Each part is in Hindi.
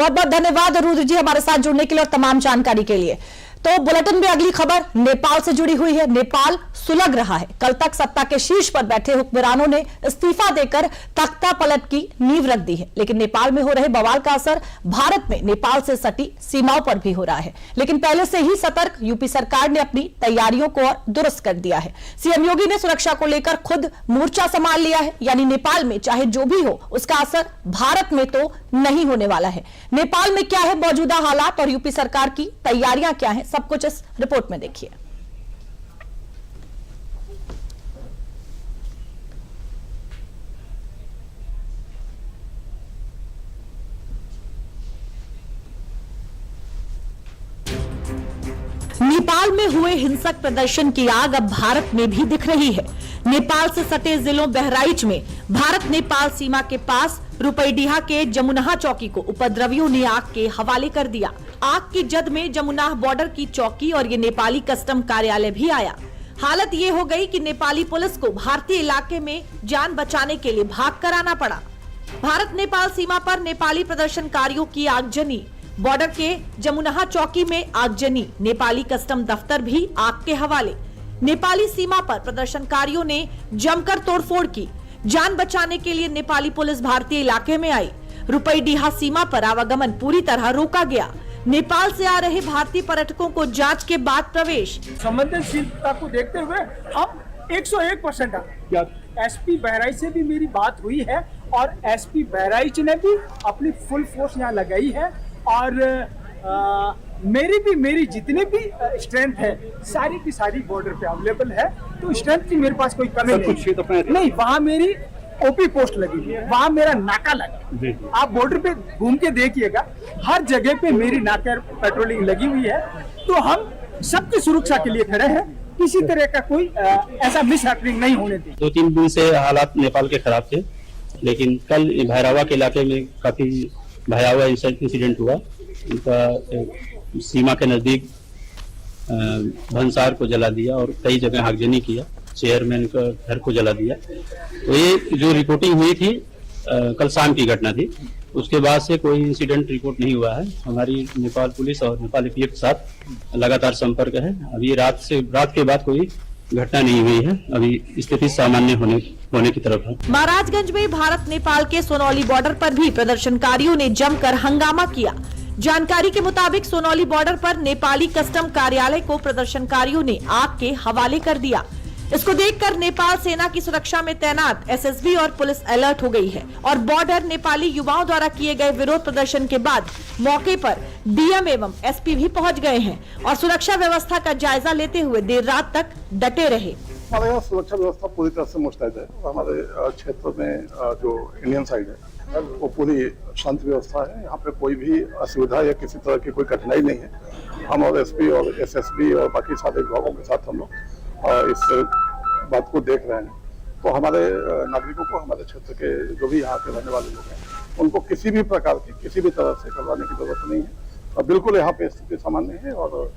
बहुत बहुत धन्यवाद रुद्र जी हमारे साथ जुड़ने के लिए और तमाम जानकारी के लिए। तो बुलेटिन में अगली खबर नेपाल से जुड़ी हुई है। नेपाल सुलग रहा है। कल तक सत्ता के शीर्ष पर बैठे हुक्मरानों ने इस्तीफा देकर तख्ता पलट की नींव रख दी है, लेकिन नेपाल में हो रहे बवाल का असर भारत में नेपाल से सटी सीमाओं पर भी हो रहा है। लेकिन पहले से ही सतर्क यूपी सरकार ने अपनी तैयारियों को और दुरुस्त कर दिया है। सीएम योगी ने सुरक्षा को लेकर खुद मोर्चा संभाल लिया है, यानी नेपाल में चाहे जो भी हो उसका असर भारत में तो नहीं होने वाला है। नेपाल में क्या है मौजूदा हालात और यूपी सरकार की तैयारियां क्या है, सब कुछ इस रिपोर्ट में देखिए। नेपाल में हुए हिंसक प्रदर्शन की आग अब भारत में भी दिख रही है। नेपाल से सटे जिलों बहराइच में भारत नेपाल सीमा के पास रुपईडीहा के जमुनाहा चौकी को उपद्रवियों ने आग के हवाले कर दिया। आग की जद में जमुनाहा बॉर्डर की चौकी और ये नेपाली कस्टम कार्यालय भी आया। हालत ये हो गई कि नेपाली पुलिस को भारतीय इलाके में जान बचाने के लिए भाग कर आना पड़ा। भारत नेपाल सीमा पर नेपाली प्रदर्शनकारियों की आगजनी, बॉर्डर के जमुनाहा चौकी में आगजनी, नेपाली कस्टम दफ्तर भी आग के हवाले। नेपाली सीमा पर प्रदर्शनकारियों ने जमकर तोड़फोड़ की। जान बचाने के लिए नेपाली पुलिस भारतीय इलाके में आई। रुपईडीहा सीमा पर आवागमन पूरी तरह रोका गया। नेपाल से आ रहे भारतीय पर्यटकों को जांच के बाद प्रवेश। संवेदनशीलता को देखते हुए हम 101% एसपी बहराइच से भी मेरी बात हुई है और एसपी बहराइच ने भी अपनी फुल फोर्स यहाँ लगाई है और मेरी जितनी भी स्ट्रेंथ है सारी की सारी बॉर्डर पे अवेलेबल है। तो स्ट्रेंथ की मेरे पास कोई कमी नहीं। वहाँ मेरी ओपी पोस्ट लगी है, वहाँ मेरा नाका लगा। आप बॉर्डर पे घूम के देखिएगा, हर जगह पे मेरी नाका पेट्रोलिंग लगी हुई है। तो हम सबकी सुरक्षा के लिए खड़े हैं, किसी तरह का कोई ऐसा मिस हैपनिंग नहीं होने दें। 2-3 दिन से हालात नेपाल के खराब थे, लेकिन कल भैरवा के इलाके में काफी भयावह इंसिडेंट हुआ। उनका सीमा के नजदीक भंसार को जला दिया और कई जगह आगजनी किया, चेयरमैन का घर को जला दिया। तो ये जो रिपोर्टिंग हुई थी कल शाम की घटना थी। उसके बाद से कोई इंसिडेंट रिपोर्ट नहीं हुआ है। हमारी नेपाल पुलिस और नेपाल एपीएफ के साथ लगातार संपर्क है। अभी रात के बाद कोई घटना नहीं हुई है। अभी स्थिति सामान्य होने की तरफ है। महाराजगंज में भारत नेपाल के सोनौली बॉर्डर पर भी प्रदर्शनकारियों ने जमकर हंगामा किया। जानकारी के मुताबिक सोनौली बॉर्डर पर नेपाली कस्टम कार्यालय को प्रदर्शनकारियों ने आग के हवाले कर दिया। इसको देखकर नेपाल सेना की सुरक्षा में तैनात एसएसबी और पुलिस अलर्ट हो गई है और बॉर्डर नेपाली युवाओं द्वारा किए गए विरोध प्रदर्शन के बाद मौके पर डीएम एवं एसपी भी पहुंच गए हैं और सुरक्षा व्यवस्था का जायजा लेते हुए देर रात तक डटे रहे। हमारे यहाँ सुरक्षा व्यवस्था पूरी तरह से मुस्तैद है। हमारे क्षेत्र में जो इंडियन साइड है वो पूरी शांति व्यवस्था है। यहाँ पे कोई भी असुविधा या किसी तरह की कोई कठिनाई नहीं है। हम और एसपी और एसएसबी और बाकी सारे विभागों के साथ हम लोग इस बात को देख रहे हैं। तो हमारे नागरिकों को, हमारे क्षेत्र के जो भी यहाँ के रहने वाले लोग हैं, उनको किसी भी प्रकार की किसी भी तरह से घबराने की जरूरत नहीं है। बिल्कुल यहाँ पे स्थिति सामान्य है और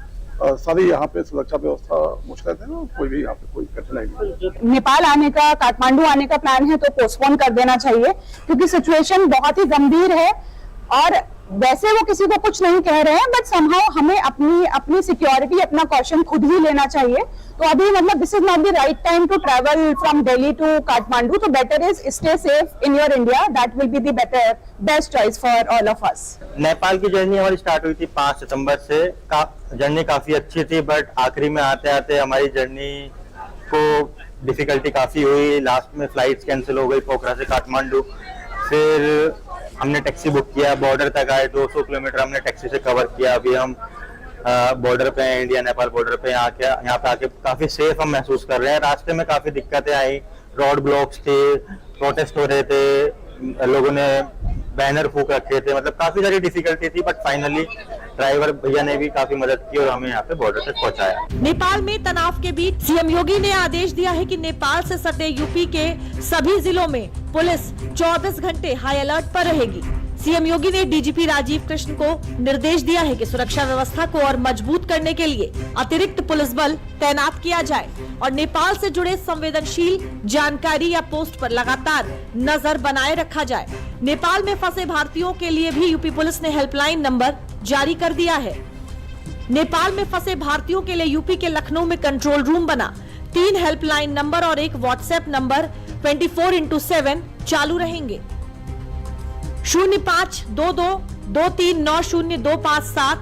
सारी यहाँ पे सुरक्षा व्यवस्था मुस्तैद है और कोई भी यहाँ पे कोई कठिनाई नहीं। नेपाल आने का, काठमांडू आने का प्लान है तो पोस्टपोन कर देना चाहिए, क्योंकि सिचुएशन बहुत ही गंभीर है और वैसे वो किसी को कुछ नहीं कह रहे हैं, बट समहाउ हमें अपनी सिक्योरिटी, अपना कॉशन खुद ही लेना चाहिए। तो अभी मतलब this is not the right time to travel from Delhi to Kathmandu. तो better is stay safe in your India, that will be the best choice for all of us. Nepal की जर्नी हमारी स्टार्ट हुई थी 5 सितंबर से। जर्नी काफी अच्छी थी, बट आखिरी में आते आते हमारी जर्नी को डिफिकल्टी काफी हुई। लास्ट में फ्लाइट कैंसिल हो गई पोखरा से काठमांडू। फिर हमने टैक्सी बुक किया, बॉर्डर तक आए, 200 किलोमीटर हमने टैक्सी से कवर किया। अभी हम बॉर्डर पे हैं, इंडिया नेपाल बॉर्डर पे। यहाँ पे आके काफी सेफ हम महसूस कर रहे हैं। रास्ते में काफी दिक्कतें आई, रोड ब्लॉक्स थे, प्रोटेस्ट हो रहे थे, लोगों ने बैनर फूक रखे थे, मतलब काफी सारी डिफिकल्टी थी। बट फाइनली ड्राइवर भैया ने भी काफी मदद की और हमें यहाँ पे बॉर्डर तक पहुँचाया। नेपाल में तनाव के बीच सीएम योगी ने आदेश दिया है कि नेपाल से सटे यूपी के सभी जिलों में पुलिस 24 घंटे हाई अलर्ट पर रहेगी। सीएम योगी ने डीजीपी राजीव कृष्ण को निर्देश दिया है कि सुरक्षा व्यवस्था को और मजबूत करने के लिए अतिरिक्त पुलिस बल तैनात किया जाए और नेपाल से जुड़े संवेदनशील जानकारी या पोस्ट पर लगातार नजर बनाए रखा जाए। नेपाल में फंसे भारतीयों के लिए भी यूपी पुलिस ने हेल्पलाइन नंबर जारी कर दिया है। नेपाल में फंसे भारतीयों के लिए यूपी के लखनऊ में कंट्रोल रूम बना। 3 हेल्पलाइन नंबर और एक व्हाट्सएप नंबर 24/7 चालू रहेंगे। 052223902557,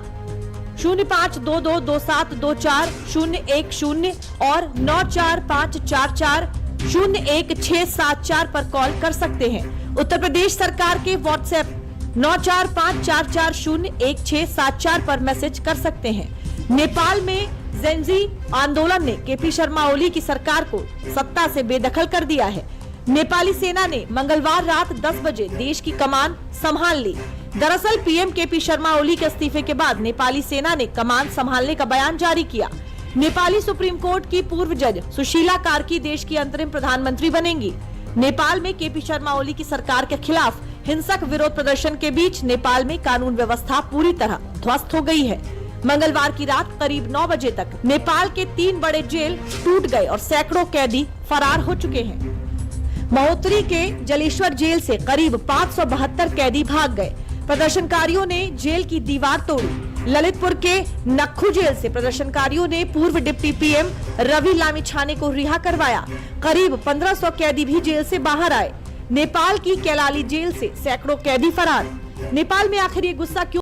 05222724 और 9454401674 पर कॉल कर सकते हैं। उत्तर प्रदेश सरकार के व्हाट्सएप 9454401674 पर मैसेज कर सकते हैं। नेपाल में जेनजी आंदोलन ने केपी शर्मा ओली की सरकार को सत्ता से बेदखल कर दिया है। नेपाली सेना ने मंगलवार रात 10 बजे देश की कमान संभाल ली। दरअसल पीएम केपी शर्मा ओली के इस्तीफे के बाद नेपाली सेना ने कमान संभालने का बयान जारी किया। नेपाली सुप्रीम कोर्ट की पूर्व जज सुशीला कार्की देश की अंतरिम प्रधानमंत्री बनेंगी। नेपाल में केपी शर्मा ओली की सरकार के खिलाफ हिंसक विरोध प्रदर्शन के बीच नेपाल में कानून व्यवस्था पूरी तरह ध्वस्त हो गई है। मंगलवार की रात करीब 9 बजे तक नेपाल के 3 बड़े जेल टूट गए और सैकड़ों कैदी फरार हो चुके हैं। महोत्तरी के जलेश्वर जेल से करीब 572 कैदी भाग गए। प्रदर्शनकारियों ने जेल की दीवार तोड़ी। ललितपुर के नक्खू जेल से प्रदर्शनकारियों ने पूर्व डिप्टी पीएम रवि लामिछाने को रिहा करवाया। करीब 1500 कैदी भी जेल से बाहर आए। नेपाल की कैलाली जेल से सैकड़ों कैदी फरार। नेपाल में आखिर ये गुस्सा क्यों